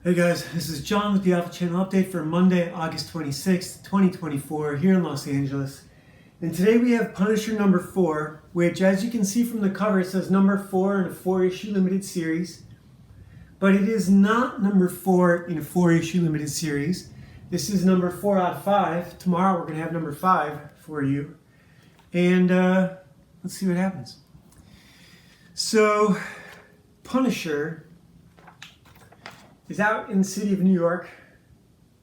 Hey guys, this is John with the Alpha Channel update for Monday, August 26th, 2024 here in Los Angeles. And today we have Punisher number 4, which as you can see from the cover it says number 4 in a 4-issue limited series. But it is not number 4 in a 4-issue limited series. This is number 4 out of 5. Tomorrow we're going to have number 5 for you. And let's see what happens. So, Punisher is out in the city of New York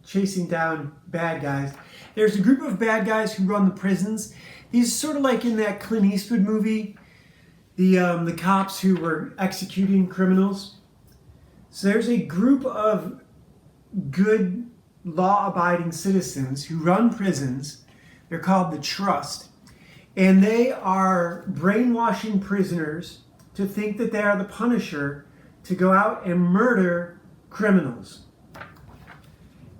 chasing down bad guys. There's a group of bad guys who run the prisons. These are sort of like in that Clint Eastwood movie, the cops who were executing criminals. So there's a group of good law-abiding citizens who run prisons. They're called the Trust. And they are brainwashing prisoners to think that they are the Punisher to go out and murder criminals.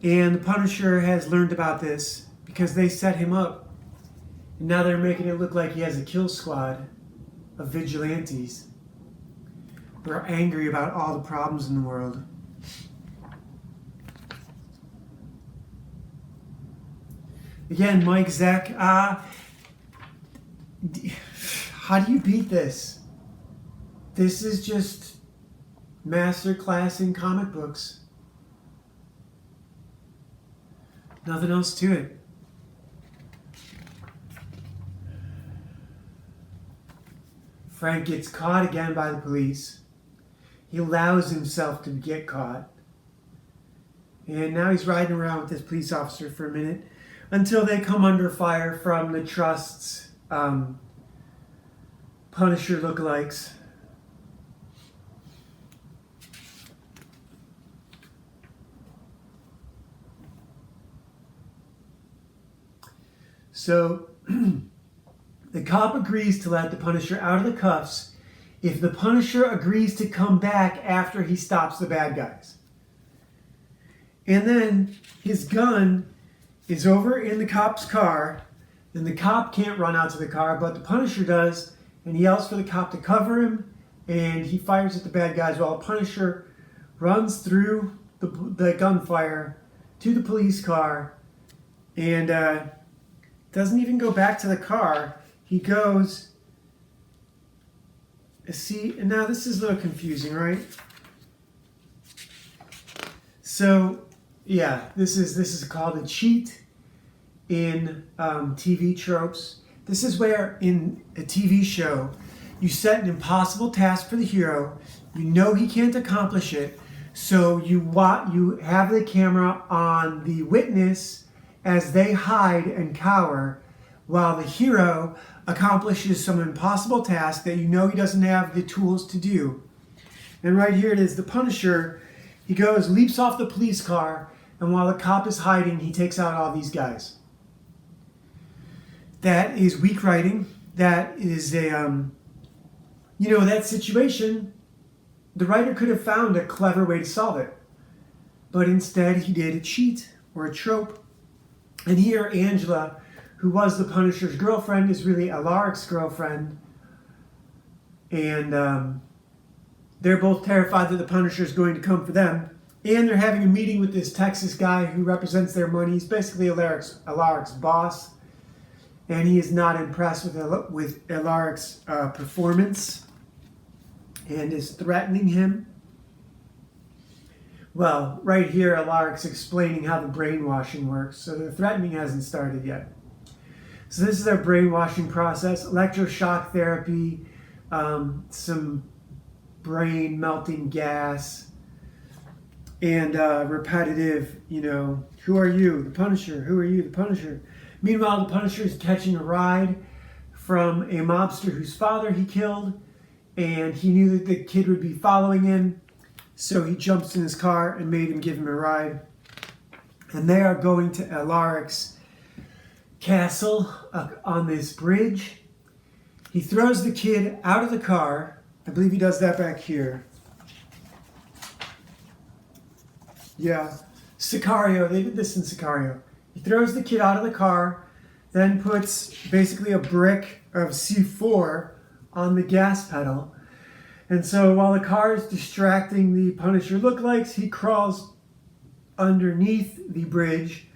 And the Punisher has learned about this because they set him up. And now they're making it look like he has a kill squad of vigilantes who are angry about all the problems in the world. Again, Mike Zeck, how do you beat this? This is just masterclass in comic books. Nothing else to it. Frank gets caught again by the police. He allows himself to get caught. And now he's riding around with this police officer for a minute until they come under fire from the Trust's Punisher lookalikes. So, the cop agrees to let the Punisher out of the cuffs if the Punisher agrees to come back after he stops the bad guys. And then his gun is over in the cop's car, and the cop can't run out to the car, but the Punisher does, and he yells for the cop to cover him, and he fires at the bad guys while the Punisher runs through the gunfire to the police car, and doesn't even go back to the car. He goes, see, and now this is a little confusing, right? So, yeah, this is called a cheat in TV tropes. This is where in a TV show, you set an impossible task for the hero. You know he can't accomplish it, so you have the camera on the witness as they hide and cower while the hero accomplishes some impossible task that you know he doesn't have the tools to do. And right here it is, the Punisher, he goes, leaps off the police car, and while the cop is hiding, he takes out all these guys. That is weak writing. That is a, that situation, the writer could have found a clever way to solve it. But instead, he did a cheat or a trope. And here, Angela, who was the Punisher's girlfriend, is really Alaric's girlfriend. And they're both terrified that the Punisher is going to come for them. And they're having a meeting with this Texas guy who represents their money. He's basically Alaric's boss. And he is not impressed with Alaric's performance and is threatening him. Well, right here, Alaric's explaining how the brainwashing works, so the threatening hasn't started yet. So this is their brainwashing process: electroshock therapy, some brain melting gas, and repetitive, who are you? The Punisher. Who are you? The Punisher. Meanwhile, the Punisher is catching a ride from a mobster whose father he killed, and he knew that the kid would be following him. So he jumps in his car and made him give him a ride. And they are going to Alaric's castle on this bridge. He throws the kid out of the car. I believe he does that back here. Yeah, Sicario. They did this in Sicario. He throws the kid out of the car, then puts basically a brick of C4 on the gas pedal. And so while the car is distracting the Punisher lookalikes, he crawls underneath the bridge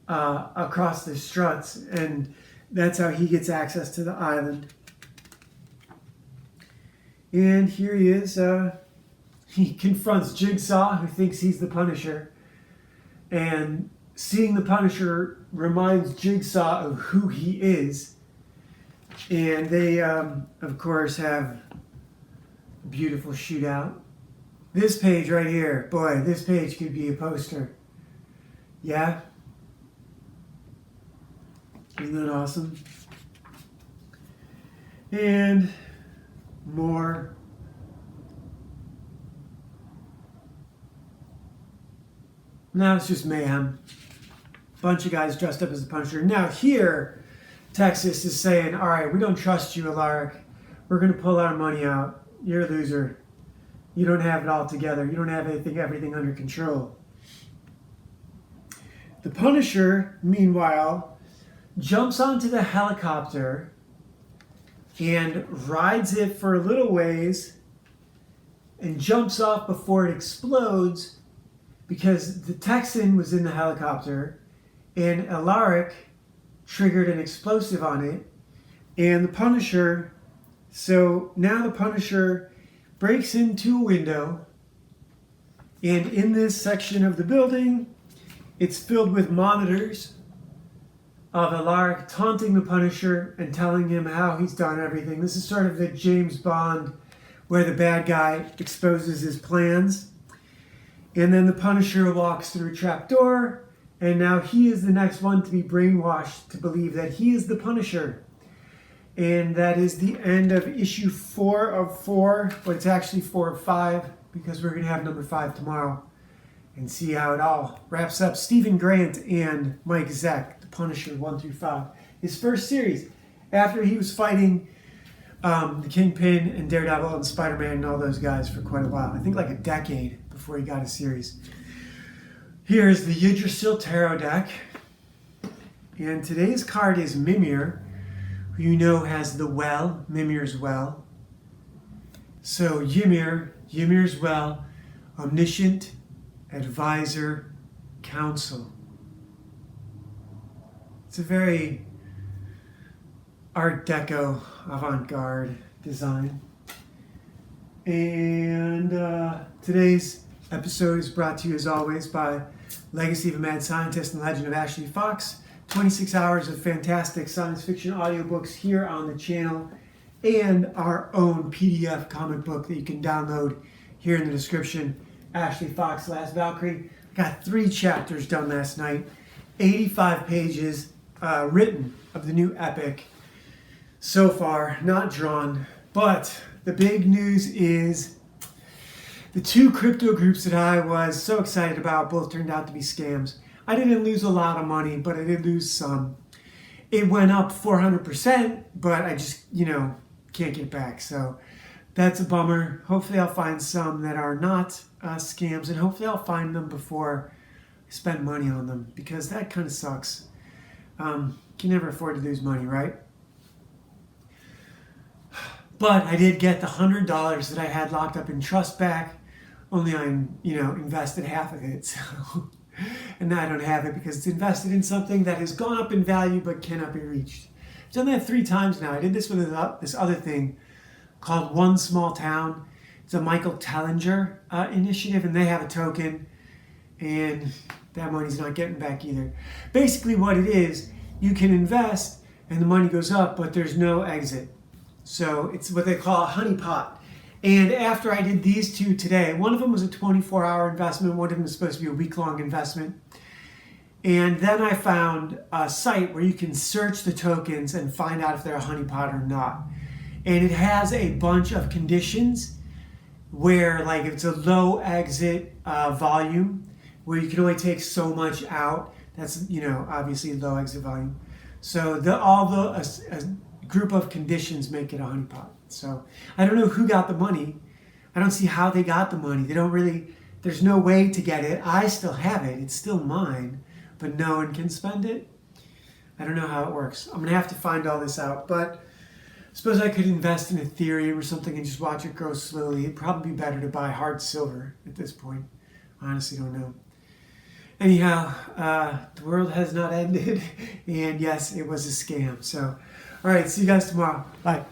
across the struts, and that's how he gets access to the island. And here he is. He confronts Jigsaw, who thinks he's the Punisher, and seeing the Punisher reminds Jigsaw of who he is. And they, of course, have a beautiful shootout. This page right here, boy, this page could be a poster. Yeah? Isn't that awesome? And more. Now it's just mayhem. Bunch of guys dressed up as the Punisher. Now here, Texas is saying, all right, we don't trust you, Alaric. We're going to pull our money out. You're a loser. You don't have it all together. You don't have everything under control. The Punisher, meanwhile, jumps onto the helicopter and rides it for a little ways and jumps off before it explodes because the Texan was in the helicopter and Alaric triggered an explosive on it. And the Punisher, so now the Punisher breaks into a window, and in this section of the building, it's filled with monitors of Alaric taunting the Punisher and telling him how he's done everything. This is sort of the James Bond where the bad guy exposes his plans. And then the Punisher walks through a trap door, and now he is the next one to be brainwashed to believe that he is the Punisher. And that is the end of issue 4 of 4, but it's actually 4 of 5 because we're going to have number 5 tomorrow and see how it all wraps up. Stephen Grant and Mike Zeck, the Punisher 1 through 5. His first series after he was fighting the Kingpin and Daredevil and Spider-Man and all those guys for quite a while. I think like a decade before he got a series. Here's the Yggdrasil Tarot deck. And today's card is Mimir, who you know has the well, Mimir's well. So Ymir's well, omniscient, advisor, counsel. It's a very Art Deco avant-garde design. And today's episode is brought to you as always by Legacy of a Mad Scientist and Legend of Ashley Fox. 26 hours of fantastic science fiction audiobooks here on the channel, and our own PDF comic book that you can download here in the description. Ashley Fox, Last Valkyrie. Got 3 chapters done last night. 85 pages written of the new epic so far, not drawn. But the big news is the 2 crypto groups that I was so excited about both turned out to be scams. I didn't lose a lot of money, but I did lose some. It went up 400%, but I just, can't get back. So that's a bummer. Hopefully I'll find some that are not scams, and hopefully I'll find them before I spend money on them, because that kind of sucks. Can never afford to lose money, right? But I did get the $100 that I had locked up in trust back, only I, invested half of it. So. And now I don't have it because it's invested in something that has gone up in value but cannot be reached. I've done that 3 times now. I did this with this other thing called One Small Town. It's a Michael Tellinger initiative, and they have a token, and that money's not getting back either. Basically what it is, you can invest and the money goes up, but there's no exit. So it's what they call a honeypot. And after I did these 2 today, one of them was a 24-hour investment, one of them was supposed to be a week-long investment. And then I found a site where you can search the tokens and find out if they're a honeypot or not. And it has a bunch of conditions where, like, if it's a low exit volume, where you can only take so much out, that's, obviously low exit volume. So a group of conditions make it a honeypot. So I don't know who got the money. I don't see how they got the money. There's no way to get it. I still have it. It's still mine, but no one can spend it. I don't know how it works. I'm going to have to find all this out, but I suppose I could invest in Ethereum or something and just watch it grow slowly. It'd probably be better to buy hard silver at this point. I honestly don't know. Anyhow, the world has not ended, and yes, it was a scam. So, all right, see you guys tomorrow. Bye.